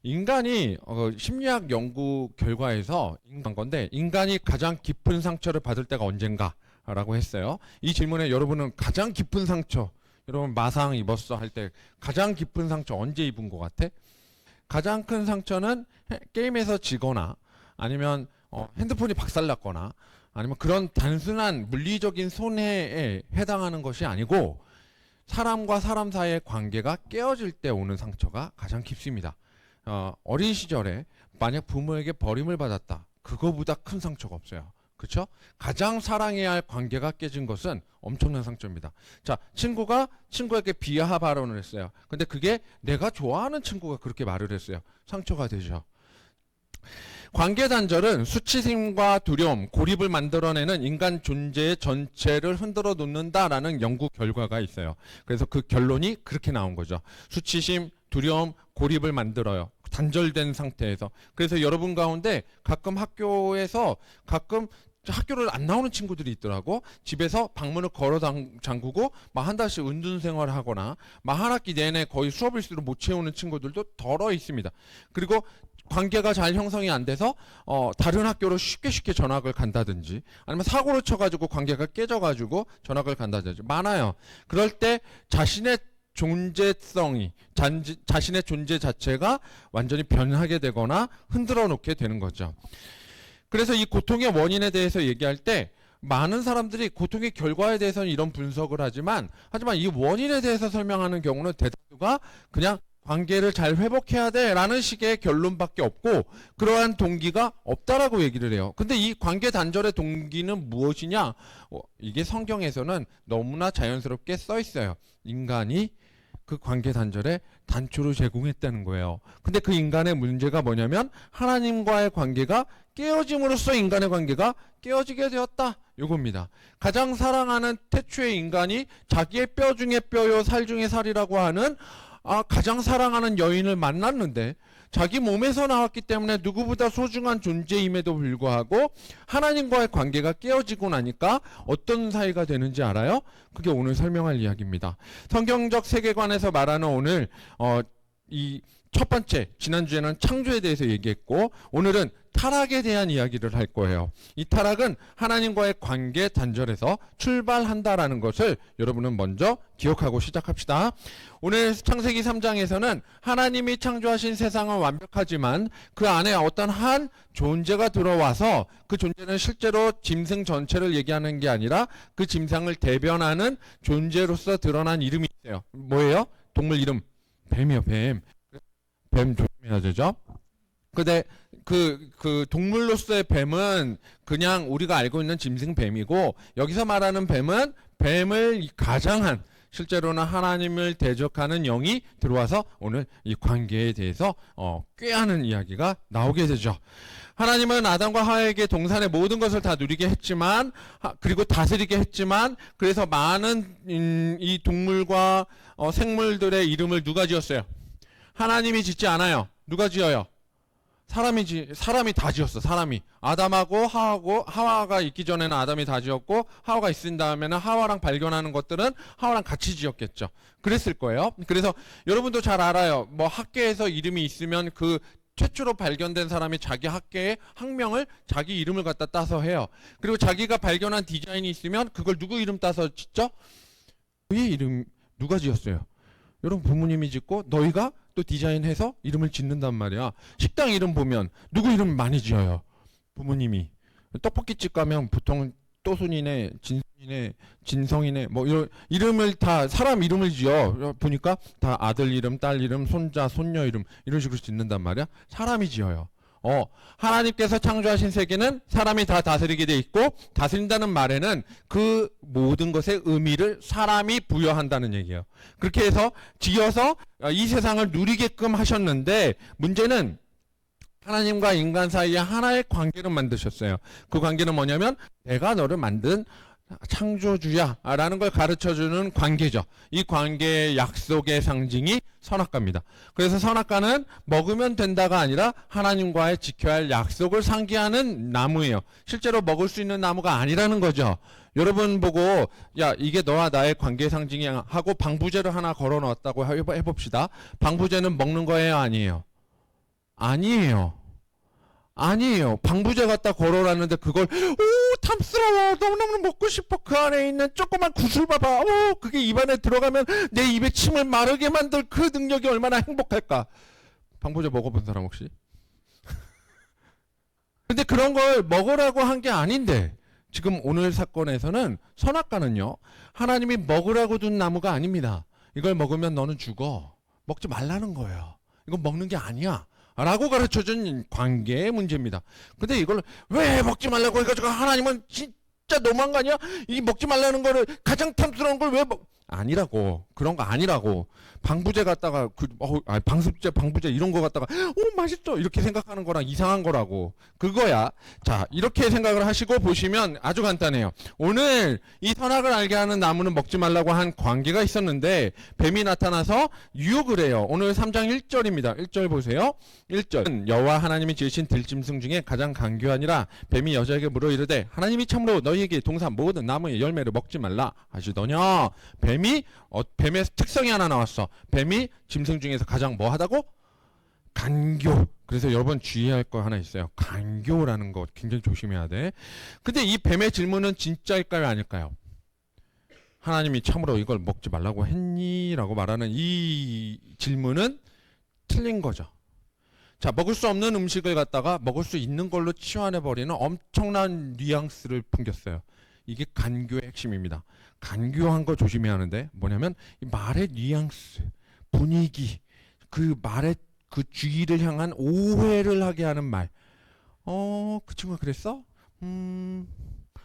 인간이 심리학 연구 결과에서 인간 건데 인간이 가장 깊은 상처를 받을 때가 언젠가라고 했어요. 이 질문에 여러분은 가장 깊은 상처, 여러분 마상 입었어 할 때 가장 깊은 상처 언제 입은 것 같아? 가장 큰 상처는 게임에서 지거나 아니면 핸드폰이 박살났거나 아니면 그런 단순한 물리적인 손해에 해당하는 것이 아니고 사람과 사람 사이의 관계가 깨어질 때 오는 상처가 가장 깊습니다. 어린 시절에 만약 부모에게 버림을 받았다. 그거보다 큰 상처가 없어요. 그렇죠? 가장 사랑해야 할 관계가 깨진 것은 엄청난 상처입니다. 자, 친구가 친구에게 비하 발언을 했어요. 근데 그게 내가 좋아하는 친구가 그렇게 말을 했어요. 상처가 되죠. 관계 단절은 수치심과 두려움, 고립을 만들어내는 인간 존재의 전체를 흔들어 놓는다라는 연구 결과가 있어요. 그래서 그 결론이 그렇게 나온 거죠. 수치심, 두려움, 고립을 만들어요. 단절된 상태에서. 그래서 여러분 가운데 가끔 학교에서 가끔 학교를 안 나오는 친구들이 있더라고. 집에서 방문을 걸어 잠그고 막 한 달씩 은둔 생활을 하거나 막 한 학기 내내 거의 수업 일수를 못 채우는 친구들도 덜어 있습니다. 그리고 관계가 잘 형성이 안 돼서 다른 학교로 쉽게 전학을 간다든지 아니면 사고를 쳐가지고 관계가 깨져가지고 전학을 간다든지 많아요. 그럴 때 자신의 존재성이 자신의 존재 자체가 완전히 변하게 되거나 흔들어 놓게 되는 거죠. 그래서 이 고통의 원인에 대해서 얘기할 때 많은 사람들이 고통의 결과에 대해서는 이런 분석을 하지만 이 원인에 대해서 설명하는 경우는 대다수가 그냥 관계를 잘 회복해야 돼 라는 식의 결론밖에 없고 그러한 동기가 없다라고 얘기를 해요. 근데 이 관계 단절의 동기는 무엇이냐? 이게 성경에서는 너무나 자연스럽게 써 있어요. 인간이 그 관계 단절에 단초를 제공했다는 거예요. 근데 그 인간의 문제가 뭐냐면 하나님과의 관계가 깨어짐으로써 인간의 관계가 깨어지게 되었다. 요겁니다. 가장 사랑하는 태초의 인간이 자기의 뼈 중에 뼈요 살 중에 살이라고 하는 가장 사랑하는 여인을 만났는데 자기 몸에서 나왔기 때문에 누구보다 소중한 존재임에도 불구하고 하나님과의 관계가 깨어지고 나니까 어떤 사이가 되는지 알아요? 그게 오늘 설명할 이야기입니다. 성경적 세계관에서 말하는 오늘 이 첫 번째, 지난주에는 창조에 대해서 얘기했고 오늘은 타락에 대한 이야기를 할 거예요. 이 타락은 하나님과의 관계 단절에서 출발한다라는 것을 여러분은 먼저 기억하고 시작합시다. 오늘 창세기 3장에서는 하나님이 창조하신 세상은 완벽하지만 그 안에 어떤 한 존재가 들어와서 그 존재는 실제로 짐승 전체를 얘기하는 게 아니라 그 짐승을 대변하는 존재로서 드러난 이름이 있어요. 뭐예요? 동물 이름. 뱀이요, 뱀. 뱀 조심해야 되죠? 근데 그 동물로서의 뱀은 그냥 우리가 알고 있는 짐승 뱀이고 여기서 말하는 뱀은 뱀을 가장한 실제로는 하나님을 대적하는 영이 들어와서 오늘 이 관계에 대해서 꾀하는 이야기가 나오게 되죠. 하나님은 아담과 하와에게 동산의 모든 것을 다 누리게 했지만 그리고 다스리게 했지만 그래서 많은 이 동물과 생물들의 이름을 누가 지었어요? 하나님이 짓지 않아요. 누가 지어요? 사람이 다 지었어. 사람이. 아담하고 하와가 있기 전에는 아담이 다 지었고 하와가 있은 다음에는 하와랑 발견하는 것들은 하와랑 같이 지었겠죠. 그랬을 거예요. 그래서 여러분도 잘 알아요. 뭐 학계에서 이름이 있으면 그 최초로 발견된 사람이 자기 학계의 학명을 자기 이름을 갖다 따서 해요. 그리고 자기가 발견한 디자인이 있으면 그걸 누구 이름 따서 짓죠? 너희 이름 누가 지었어요? 여러분 부모님이 짓고 너희가 또 디자인해서 이름을 짓는단 말이야. 식당 이름 보면 누구 이름 많이 지어요? 부모님이. 떡볶이집 가면 보통 또순이네, 진순이네, 진성이네 뭐 이런 이름을 다 사람 이름을 지어. 보니까 다 아들 이름, 딸 이름, 손자, 손녀 이름 이런 식으로 짓는단 말이야. 사람이 지어요. 하나님께서 창조하신 세계는 사람이 다 다스리게 돼 있고 다스린다는 말에는 그 모든 것의 의미를 사람이 부여한다는 얘기예요. 그렇게 해서 지어서 이 세상을 누리게끔 하셨는데 문제는 하나님과 인간 사이에 하나의 관계를 만드셨어요. 그 관계는 뭐냐면 내가 너를 만든 창조주야 라는 걸 가르쳐주는 관계죠. 이 관계의 약속의 상징이 선악과입니다. 그래서 선악과는 먹으면 된다가 아니라 하나님과의 지켜야 할 약속을 상기하는 나무예요. 실제로 먹을 수 있는 나무가 아니라는 거죠. 여러분 보고 야 이게 너와 나의 관계 상징이야 하고 방부제를 하나 걸어 놓았다고 해봅시다. 방부제는 먹는 거예요, 아니에요? 아니에요. 아니에요. 방부제 갖다 걸어놨는데 그걸 오 탐스러워 너무너무 먹고 싶어. 그 안에 있는 조그만 구슬 봐봐. 오 그게 입안에 들어가면 내 입에 침을 마르게 만들 그 능력이 얼마나 행복할까. 방부제 먹어본 사람 혹시? 근데 그런 걸 먹으라고 한 게 아닌데 지금 오늘 사건에서는 선악과는요 하나님이 먹으라고 둔 나무가 아닙니다. 이걸 먹으면 너는 죽어. 먹지 말라는 거예요. 이건 먹는 게 아니야 라고 가르쳐준 관계의 문제입니다. 근데 이걸 왜 먹지 말라고 해가지고 하나님은 진짜 너무한 거 아니야? 이 먹지 말라는 거를 가장 탐스러운 걸 왜 먹... 아니라고. 그런 거 아니라고. 방부제 갖다가 방습제 방부제 이런 거 갖다가 오 맛있어 이렇게 생각하는 거랑 이상한 거라고. 그거야. 자 이렇게 생각을 하시고 보시면 아주 간단해요. 오늘 이 선악을 알게 하는 나무는 먹지 말라고 한 관계가 있었는데 뱀이 나타나서 유혹을 해요. 오늘 3장 1절입니다 1절 보세요. 1절 여호와 하나님이 지으신 들짐승 중에 가장 간교하니라. 뱀이 여자에게 물어 이르되 하나님이 참으로 너희에게 동산 모든 나무의 열매를 먹지 말라 하시더냐. 뱀의 특성이 하나 나왔어. 뱀이 짐승 중에서 가장 뭐 하다고? 간교. 그래서 여러분 주의할 거 하나 있어요. 간교라는 거 굉장히 조심해야 돼. 근데 이 뱀의 질문은 진짜일까요 아닐까요? 하나님이 참으로 이걸 먹지 말라고 했니? 라고 말하는 이 질문은 틀린 거죠. 자, 먹을 수 없는 음식을 갖다가 먹을 수 있는 걸로 치환해버리는 엄청난 뉘앙스를 풍겼어요. 이게 간교의 핵심입니다. 간교한 거 조심해야 하는데 뭐냐면 이 말의 뉘앙스, 분위기, 그 말의 그 주의를 향한 오해를 하게 하는 말. 그 친구가 그랬어?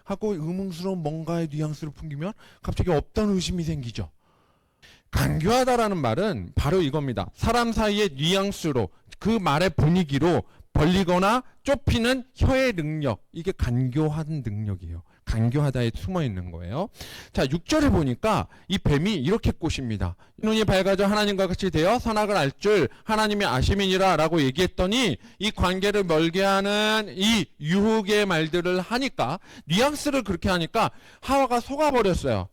하고 의문스러운 뭔가의 뉘앙스를 풍기면 갑자기 없던 의심이 생기죠. 간교하다라는 말은 바로 이겁니다. 사람 사이의 뉘앙스로 그 말의 분위기로 벌리거나 좁히는 혀의 능력. 이게 간교한 능력이에요. 간교하다에 숨어 있는 거예요. 자, 6절에 보니까 이 뱀이 이렇게 꼬십니다. 눈이 밝아져 하나님과 같이 되어 선악을 알 줄 하나님이 아심이니라 라고 얘기했더니 이 관계를 멀게 하는 이 유혹의 말들을 하니까 뉘앙스를 그렇게 하니까 하와가 속아버렸어요.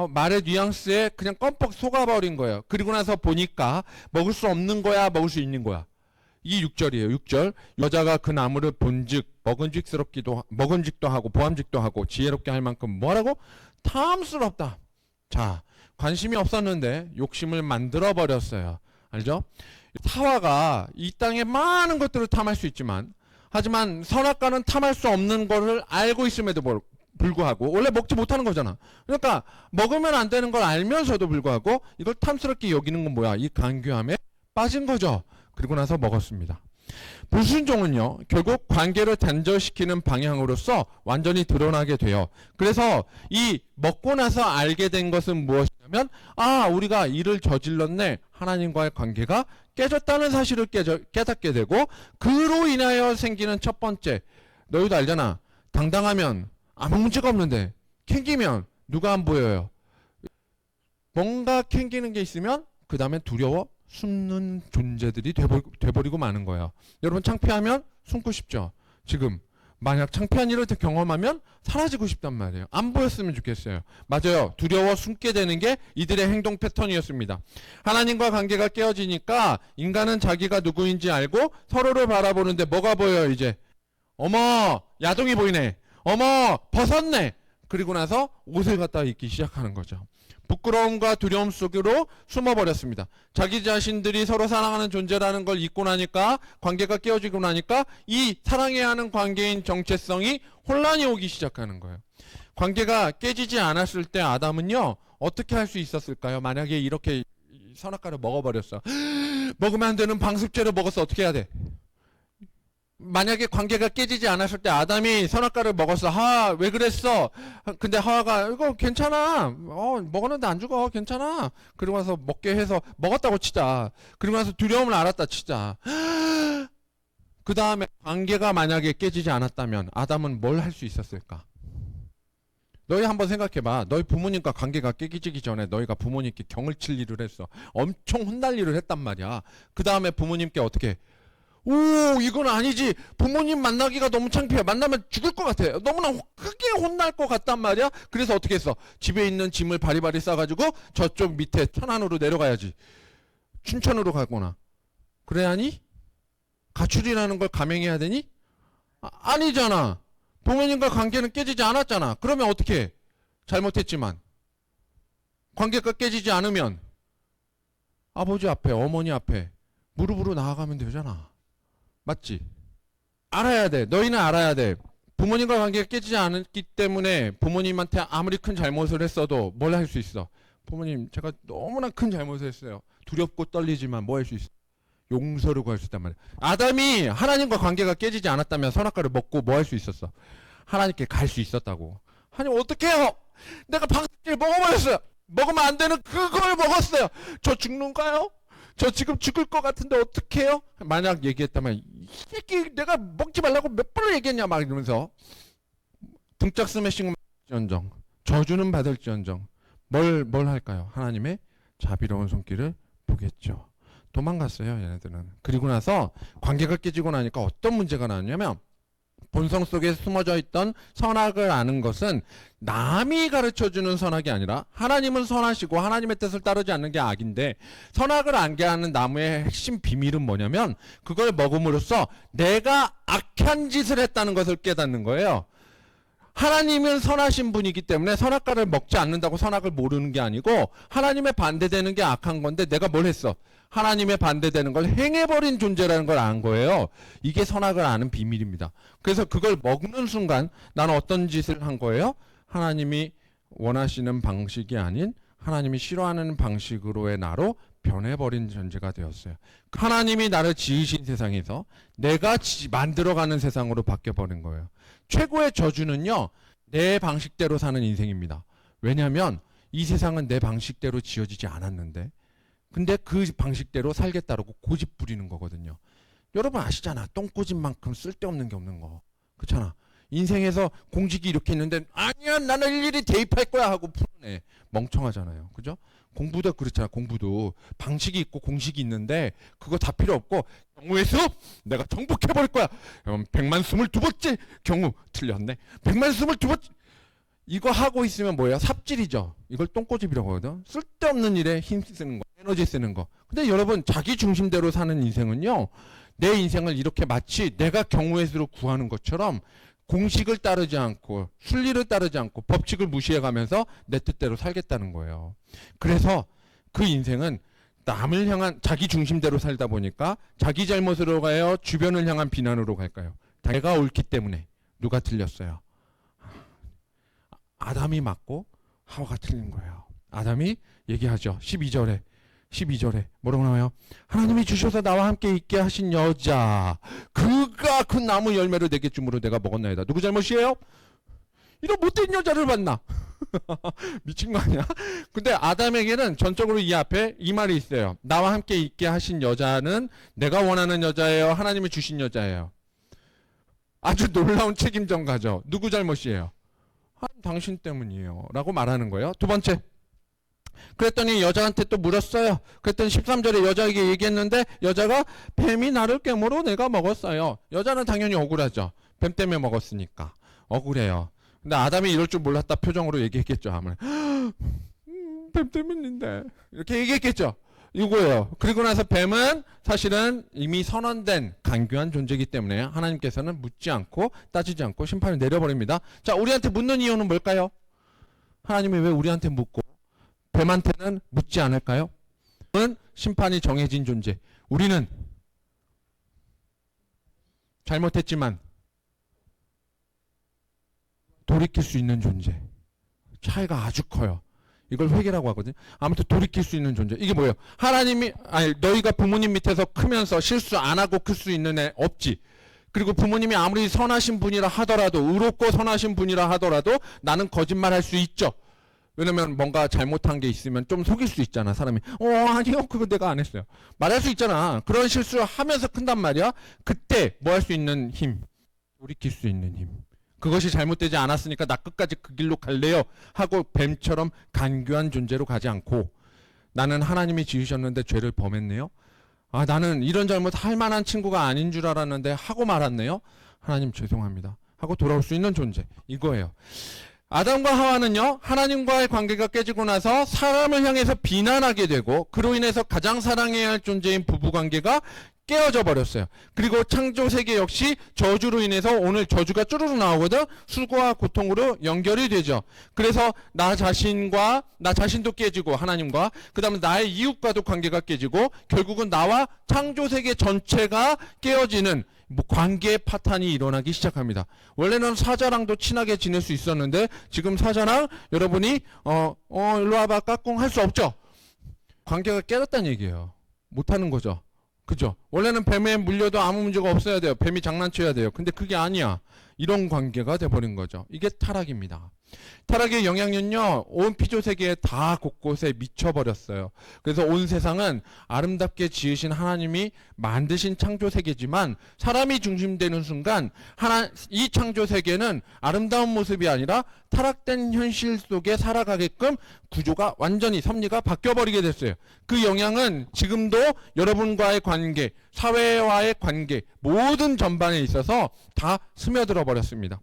말의 뉘앙스에 그냥 껌뻑 속아버린 거예요. 그리고 나서 보니까 먹을 수 없는 거야, 먹을 수 있는 거야. 이 6절이에요. 6절. 여자가 그 나무를 본즉 먹은직도 하고 보암직도 하고 지혜롭게 할 만큼 뭐라고? 탐스럽다. 자, 관심이 없었는데 욕심을 만들어 버렸어요. 알죠? 하와가 이 땅에 많은 것들을 탐할 수 있지만 하지만 선악과는 탐할 수 없는 것을 알고 있음에도 불구하고 원래 먹지 못하는 거잖아. 그러니까 먹으면 안 되는 걸 알면서도 불구하고 이걸 탐스럽게 여기는 건 뭐야? 이 간교함에 빠진 거죠. 그리고 나서 먹었습니다. 불순종은요 결국 관계를 단절시키는 방향으로서 완전히 드러나게 돼요. 그래서 이 먹고 나서 알게 된 것은 무엇이냐면 우리가 이를 저질렀네. 하나님과의 관계가 깨졌다는 사실을 깨닫게 되고 그로 인하여 생기는 첫 번째, 너희도 알잖아. 당당하면 아무 문제가 없는데 캥기면 누가 안 보여요. 뭔가 캥기는 게 있으면 그 다음에 두려워 숨는 존재들이 돼버리고 마는 거예요. 여러분 창피하면 숨고 싶죠. 지금 만약 창피한 일을 경험하면 사라지고 싶단 말이에요. 안 보였으면 좋겠어요. 맞아요. 두려워 숨게 되는 게 이들의 행동 패턴이었습니다. 하나님과 관계가 깨어지니까 인간은 자기가 누구인지 알고 서로를 바라보는데 뭐가 보여요 이제? 어머 야동이 보이네. 어머 벗었네. 그리고 나서 옷을 갖다 입기 시작하는 거죠. 부끄러움과 두려움 속으로 숨어버렸습니다. 자기 자신들이 서로 사랑하는 존재라는 걸 잊고 나니까 관계가 깨어지고 나니까 이 사랑해야 하는 관계인 정체성이 혼란이 오기 시작하는 거예요. 관계가 깨지지 않았을 때 아담은요 어떻게 할 수 있었을까요? 만약에 이렇게 선악과를 먹어버렸어. 먹으면 안 되는 방습제를 먹었어. 어떻게 해야 돼? 만약에 관계가 깨지지 않았을 때 아담이 선악과를 먹었어. 왜 그랬어? 근데 하와가 이거 괜찮아. 먹었는데 안 죽어. 괜찮아. 그리고 나서 먹게 해서 먹었다고 치자. 그리고 나서 두려움을 알았다 치자. 그 다음에 관계가 만약에 깨지지 않았다면 아담은 뭘 할 수 있었을까? 너희 한번 생각해봐. 너희 부모님과 관계가 깨지기 전에 너희가 부모님께 경을 칠 일을 했어. 엄청 혼날 일을 했단 말이야. 그 다음에 부모님께 어떻게 이건 아니지. 부모님 만나기가 너무 창피해. 만나면 죽을 것 같아. 너무나 크게 혼날 것 같단 말이야. 그래서 어떻게 했어? 집에 있는 짐을 바리바리 싸가지고 저쪽 밑에 천안으로 내려가야지. 춘천으로 가거나. 그래야 하니? 가출이라는 걸 감행해야 되니? 아니잖아. 부모님과 관계는 깨지지 않았잖아. 그러면 어떻게 해? 잘못했지만 관계가 깨지지 않으면 아버지 앞에, 어머니 앞에 무릎으로 나아가면 되잖아. 맞지? 알아야 돼. 너희는 알아야 돼. 부모님과 관계가 깨지지 않았기 때문에 부모님한테 아무리 큰 잘못을 했어도 뭘 할 수 있어? 부모님, 제가 너무나 큰 잘못을 했어요. 두렵고 떨리지만 뭐 할 수 있어? 용서를 구할 수 있단 말이야. 아담이 하나님과 관계가 깨지지 않았다면 선악과를 먹고 뭐 할 수 있었어? 하나님께 갈 수 있었다고. 하나님 어떻게 해요? 내가 방식을 먹어버렸어요. 먹으면 안 되는 그걸 먹었어요. 저 죽는가요? 저 지금 죽을 것 같은데 어떻게 해요? 만약 얘기했다면 이 새끼 내가 먹지 말라고 몇 번을 얘기했냐 막 이러면서 등짝 스매싱 받을지언정 저주는 받을지언정 뭘 할까요? 하나님의 자비로운 손길을 보겠죠. 도망갔어요 얘네들은. 그리고 나서 관계가 깨지고 나니까 어떤 문제가 나왔냐면 본성 속에 숨어져 있던 선악을 아는 것은 남이 가르쳐주는 선악이 아니라 하나님은 선하시고 하나님의 뜻을 따르지 않는 게 악인데 선악을 알게 하는 나무의 핵심 비밀은 뭐냐면 그걸 먹음으로써 내가 악한 짓을 했다는 것을 깨닫는 거예요. 하나님은 선하신 분이기 때문에 선악과를 먹지 않는다고 선악을 모르는 게 아니고 하나님의 반대되는 게 악한 건데 내가 뭘 했어? 하나님의 반대되는 걸 행해버린 존재라는 걸 안 거예요. 이게 선악을 아는 비밀입니다. 그래서 그걸 먹는 순간 나는 어떤 짓을 한 거예요? 하나님이 원하시는 방식이 아닌 하나님이 싫어하는 방식으로의 나로 변해버린 존재가 되었어요. 하나님이 나를 지으신 세상에서 내가 만들어가는 세상으로 바뀌어버린 거예요. 최고의 저주는요, 내 방식대로 사는 인생입니다. 왜냐하면 이 세상은 내 방식대로 지어지지 않았는데 근데 그 방식대로 살겠다라고 고집 부리는 거거든요. 여러분 아시잖아. 똥꼬집만큼 쓸데없는 게 없는 거. 그렇잖아. 인생에서 공직이 이렇게 있는데 아니야 나는 일일이 대입할 거야 하고 풀어내. 멍청하잖아요. 그죠? 공부도 그렇잖아. 공부도 방식이 있고 공식이 있는데 그거 다 필요 없고 경우의 수 내가 정복해버릴 거야. 122번째 경우 틀렸네. 122번째 이거 하고 있으면 뭐예요? 삽질이죠. 이걸 똥꼬집이라고 하거든. 쓸데없는 일에 힘 쓰는 거, 에너지 쓰는 거. 근데 여러분 자기 중심대로 사는 인생은요. 내 인생을 이렇게 마치 내가 경우의 수로 구하는 것처럼 공식을 따르지 않고 순리를 따르지 않고 법칙을 무시해가면서 내 뜻대로 살겠다는 거예요. 그래서 그 인생은 남을 향한 자기 중심대로 살다 보니까 자기 잘못으로 가요? 주변을 향한 비난으로 갈까요? 내가 옳기 때문에. 누가 틀렸어요? 아담이 맞고 하와가 틀린 거예요. 아담이 얘기하죠. 12절에 뭐라고 나와요? 하나님이 주셔서 나와 함께 있게 하신 여자 그가 그 나무 열매를 내게 주므로 내가 먹었나이다. 누구 잘못이에요? 이런 못된 여자를 만나. 미친 거 아니야? 근데 아담에게는 전적으로 이 앞에 이 말이 있어요. 나와 함께 있게 하신 여자는 내가 원하는 여자예요? 하나님이 주신 여자예요? 아주 놀라운 책임 전가죠. 누구 잘못이에요? 당신 때문이에요 라고 말하는 거예요. 두 번째, 그랬더니 여자한테 또 물었어요. 그랬더니 13절에 여자에게 얘기했는데 여자가 뱀이 나를 깨물어 내가 먹었어요. 여자는 당연히 억울하죠. 뱀 때문에 먹었으니까 억울해요. 근데 아담이 이럴 줄 몰랐다 표정으로 얘기했겠죠. 아무래도 뱀 때문인데 이렇게 얘기했겠죠. 이거예요. 그리고 나서 뱀은 사실은 이미 선언된 간교한 존재이기 때문에 하나님께서는 묻지 않고 따지지 않고 심판을 내려버립니다. 자, 우리한테 묻는 이유는 뭘까요? 하나님이 왜 우리한테 묻고 뱀한테는 묻지 않을까요? 뱀은 심판이 정해진 존재. 우리는 잘못했지만 돌이킬 수 있는 존재. 차이가 아주 커요. 이걸 회개라고 하거든요. 아무튼 돌이킬 수 있는 존재. 이게 뭐예요? 너희가 부모님 밑에서 크면서 실수 안 하고 클 수 있는 애 없지. 그리고 부모님이 아무리 선하신 분이라 하더라도 의롭고 선하신 분이라 하더라도 나는 거짓말할 수 있죠. 왜냐면 뭔가 잘못한 게 있으면 좀 속일 수 있잖아. 사람이 아니요 그거 내가 안 했어요. 말할 수 있잖아. 그런 실수를 하면서 큰단 말이야. 그때 뭐 할 수 있는 힘? 돌이킬 수 있는 힘. 그것이 잘못되지 않았으니까 나 끝까지 그 길로 갈래요 하고 뱀처럼 간교한 존재로 가지 않고 나는 하나님이 지으셨는데 죄를 범했네요. 나는 이런 잘못 할 만한 친구가 아닌 줄 알았는데 하고 말았네요. 하나님 죄송합니다 하고 돌아올 수 있는 존재. 이거예요. 아담과 하와는요, 하나님과의 관계가 깨지고 나서 사람을 향해서 비난하게 되고 그로 인해서 가장 사랑해야 할 존재인 부부관계가 깨어져 버렸어요. 그리고 창조 세계 역시 저주로 인해서 오늘 저주가 쭈루루 나오거든. 수고와 고통으로 연결이 되죠. 그래서 나 자신도 깨지고 하나님과 그다음에 나의 이웃과도 관계가 깨지고 결국은 나와 창조 세계 전체가 깨어지는 관계의 파탄이 일어나기 시작합니다. 원래는 사자랑도 친하게 지낼 수 있었는데 지금 사자랑 여러분이 일로 와봐 까꿍 할 수 없죠. 관계가 깨졌다는 얘기예요. 못하는 거죠. 그죠? 원래는 뱀에 물려도 아무 문제가 없어야 돼요. 뱀이 장난쳐야 돼요. 근데 그게 아니야. 이런 관계가 돼버린 거죠. 이게 타락입니다. 타락의 영향은요, 온 피조 세계에 다 곳곳에 미쳐버렸어요. 그래서 온 세상은 아름답게 지으신 하나님이 만드신 창조 세계지만 사람이 중심되는 순간 이 창조 세계는 아름다운 모습이 아니라 타락된 현실 속에 살아가게끔 구조가 완전히 섭리가 바뀌어버리게 됐어요. 그 영향은 지금도 여러분과의 관계, 사회와의 관계, 모든 전반에 있어서 다 스며들어 버렸습니다.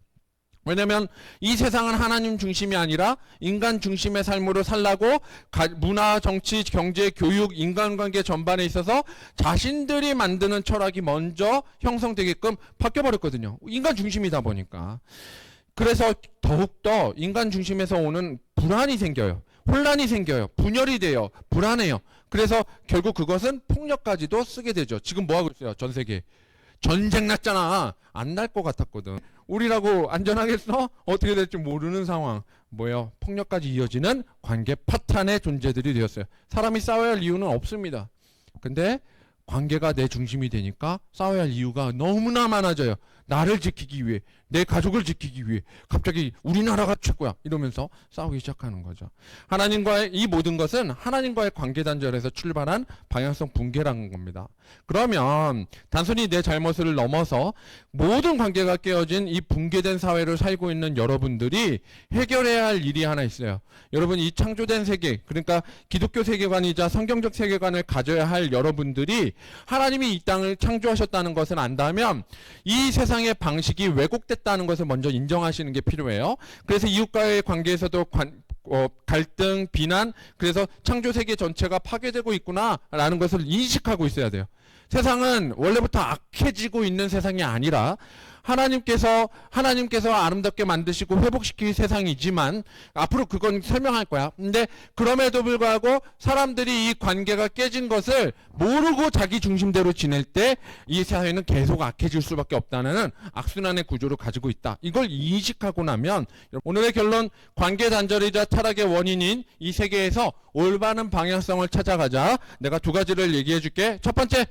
왜냐하면 이 세상은 하나님 중심이 아니라 인간 중심의 삶으로 살라고 문화, 정치, 경제, 교육, 인간관계 전반에 있어서 자신들이 만드는 철학이 먼저 형성되게끔 바뀌어버렸거든요. 인간 중심이다 보니까. 그래서 더욱더 인간 중심에서 오는 불안이 생겨요. 혼란이 생겨요. 분열이 돼요. 불안해요. 그래서 결국 그것은 폭력까지도 쓰게 되죠. 지금 뭐하고 있어요? 전 세계. 전쟁 났잖아. 안 날 것 같았거든. 우리라고 안전하겠어? 어떻게 될지 모르는 상황. 뭐예요? 폭력까지 이어지는 관계 파탄의 존재들이 되었어요. 사람이 싸워야 할 이유는 없습니다. 근데 관계가 내 중심이 되니까 싸워야 할 이유가 너무나 많아져요. 나를 지키기 위해, 내 가족을 지키기 위해 갑자기 우리나라가 최고야 이러면서 싸우기 시작하는 거죠. 하나님과의 이 모든 것은 하나님과의 관계 단절에서 출발한 방향성 붕괴라는 겁니다. 그러면 단순히 내 잘못을 넘어서 모든 관계가 깨어진 이 붕괴된 사회를 살고 있는 여러분들이 해결해야 할 일이 하나 있어요. 여러분, 이 창조된 세계, 그러니까 기독교 세계관이자 성경적 세계관을 가져야 할 여러분들이 하나님이 이 땅을 창조하셨다는 것을 안다면 이 세상의 방식이 왜곡됐다는 것을 먼저 인정하시는 게 필요해요. 그래서 이웃과의 관계에서도 갈등, 비난, 그래서 창조 세계 전체가 파괴되고 있구나라는 것을 인식하고 있어야 돼요. 세상은 원래부터 악해지고 있는 세상이 아니라 하나님께서 아름답게 만드시고 회복시킬 세상이지만 앞으로 그건 설명할 거야. 근데 그럼에도 불구하고 사람들이 이 관계가 깨진 것을 모르고 자기 중심대로 지낼 때 이 사회는 계속 악해질 수밖에 없다는 악순환의 구조를 가지고 있다. 이걸 인식하고 나면 오늘의 결론, 관계 단절이자 타락의 원인인 이 세계에서 올바른 방향성을 찾아가자. 내가 두 가지를 얘기해 줄게. 첫 번째,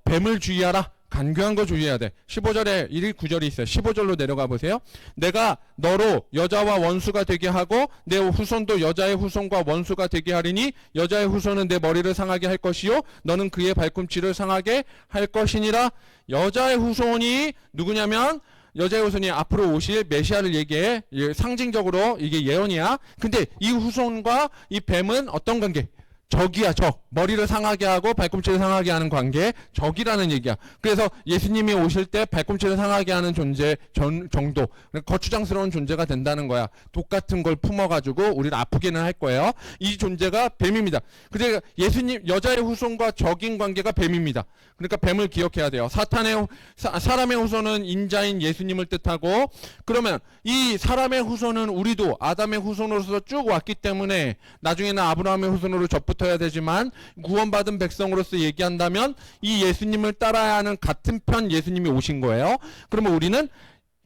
뱀을 주의하라. 간교한 거 주의해야 돼. 15절에 1, 9절이 있어요. 15절로 내려가 보세요. 내가 너로 여자와 원수가 되게 하고 내 후손도 여자의 후손과 원수가 되게 하리니 여자의 후손은 내 머리를 상하게 할 것이요 너는 그의 발꿈치를 상하게 할 것이니라. 여자의 후손이 누구냐면 여자의 후손이 앞으로 오실 메시아를 얘기해. 상징적으로 이게 예언이야. 근데 이 후손과 이 뱀은 어떤 관계? 적이야, 적. 머리를 상하게 하고 발꿈치를 상하게 하는 관계, 적이라는 얘기야. 그래서 예수님이 오실 때 발꿈치를 상하게 하는 존재 정도, 거추장스러운 존재가 된다는 거야. 독 같은 걸 품어가지고 우리를 아프게는 할 거예요. 이 존재가 뱀입니다. 그래서 예수님, 여자의 후손과 적인 관계가 뱀입니다. 그러니까 뱀을 기억해야 돼요. 사람의 후손은 인자인 예수님을 뜻하고, 그러면 이 사람의 후손은 우리도 아담의 후손으로서 쭉 왔기 때문에 나중에는 아브라함의 후손으로 접붙어야 되지만 구원받은 백성으로서 얘기한다면 이 예수님을 따라야 하는 같은 편 예수님이 오신 거예요. 그러면 우리는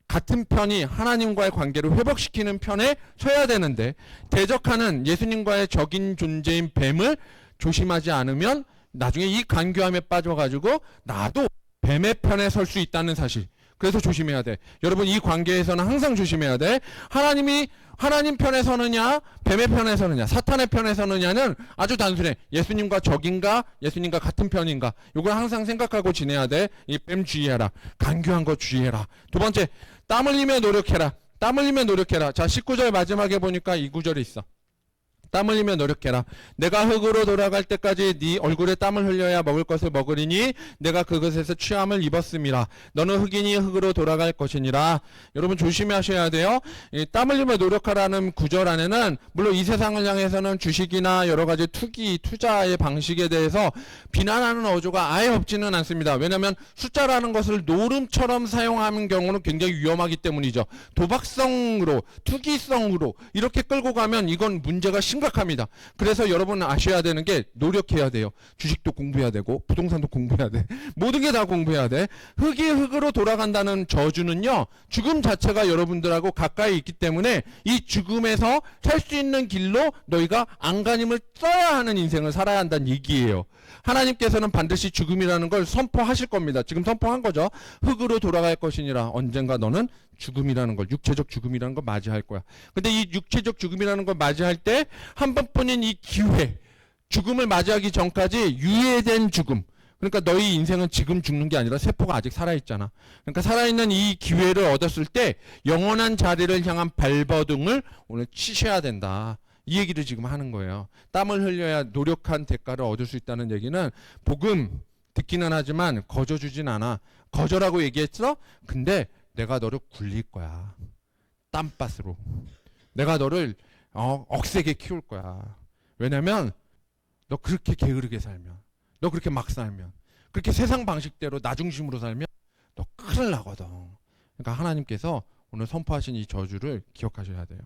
같은 편이 하나님과의 관계를 회복시키는 편에 서야 되는데 대적하는 예수님과의 적인 존재인 뱀을 조심하지 않으면 나중에 이 간교함에 빠져가지고 나도 뱀의 편에 설 수 있다는 사실. 그래서 조심해야 돼. 여러분, 이 관계에서는 항상 조심해야 돼. 하나님이 하나님 편에 서느냐, 뱀의 편에 서느냐, 사탄의 편에 서느냐는 아주 단순해. 예수님과 적인가, 예수님과 같은 편인가. 이걸 항상 생각하고 지내야 돼. 이 뱀 주의해라. 간교한 거 주의해라. 두 번째, 땀 흘리며 노력해라. 땀 흘리며 노력해라. 자, 19절 마지막에 보니까 이 구절이 있어. 땀 흘리며 노력해라. 내가 흙으로 돌아갈 때까지 네 얼굴에 땀을 흘려야 먹을 것을 먹으리니 내가 그것에서 취함을 입었음이라. 너는 흙이니 흙으로 돌아갈 것이니라. 여러분 조심하셔야 돼요. 이 땀 흘리며 노력하라는 구절 안에는 물론 이 세상을 향해서는 주식이나 여러 가지 투자의 방식에 대해서 비난하는 어조가 아예 없지는 않습니다. 왜냐하면 숫자라는 것을 노름처럼 사용하는 경우는 굉장히 위험하기 때문이죠. 도박성으로, 투기성으로 이렇게 끌고 가면 이건 문제가 심각합니다. 그래서 여러분 아셔야 되는 게 노력해야 돼요. 주식도 공부해야 되고 부동산도 공부해야 돼. 모든 게 다 공부해야 돼. 흙이 흙으로 돌아간다는 저주는요, 죽음 자체가 여러분들하고 가까이 있기 때문에 이 죽음에서 살 수 있는 길로 너희가 안간힘을 써야 하는 인생을 살아야 한다는 얘기예요. 하나님께서는 반드시 죽음이라는 걸 선포하실 겁니다. 지금 선포한 거죠. 흙으로 돌아갈 것이니라. 언젠가 너는 죽음이라는 걸, 육체적 죽음이라는 걸 맞이할 거야. 근데 이 육체적 죽음이라는 걸 맞이할 때 한 번뿐인 이 기회, 죽음을 맞이하기 전까지 유예된 죽음, 그러니까 너희 인생은 지금 죽는 게 아니라 세포가 아직 살아있잖아. 그러니까 살아있는 이 기회를 얻었을 때 영원한 자리를 향한 발버둥을 오늘 치셔야 된다. 이 얘기를 지금 하는 거예요. 땀을 흘려야 노력한 대가를 얻을 수 있다는 얘기는 복음 듣기는 하지만 거저주진 않아. 거저라고 얘기했어? 근데 내가 너를 굴릴 거야. 땀밭으로. 내가 너를 억세게 키울 거야. 왜냐면 너 그렇게 게으르게 살면, 너 그렇게 막 살면, 그렇게 세상 방식대로 나 중심으로 살면 너 큰일 나거든. 그러니까 하나님께서 오늘 선포하신 이 저주를 기억하셔야 돼요.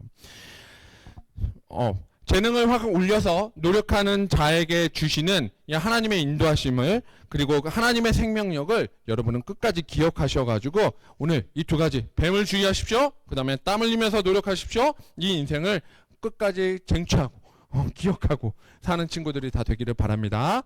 재능을 확 올려서 노력하는 자에게 주시는 이 하나님의 인도하심을, 그리고 하나님의 생명력을 여러분은 끝까지 기억하셔가지고 오늘 이 두 가지, 뱀을 주의하십시오. 그 다음에 땀 흘리면서 노력하십시오. 이 인생을 끝까지 쟁취하고 기억하고 사는 친구들이 다 되기를 바랍니다.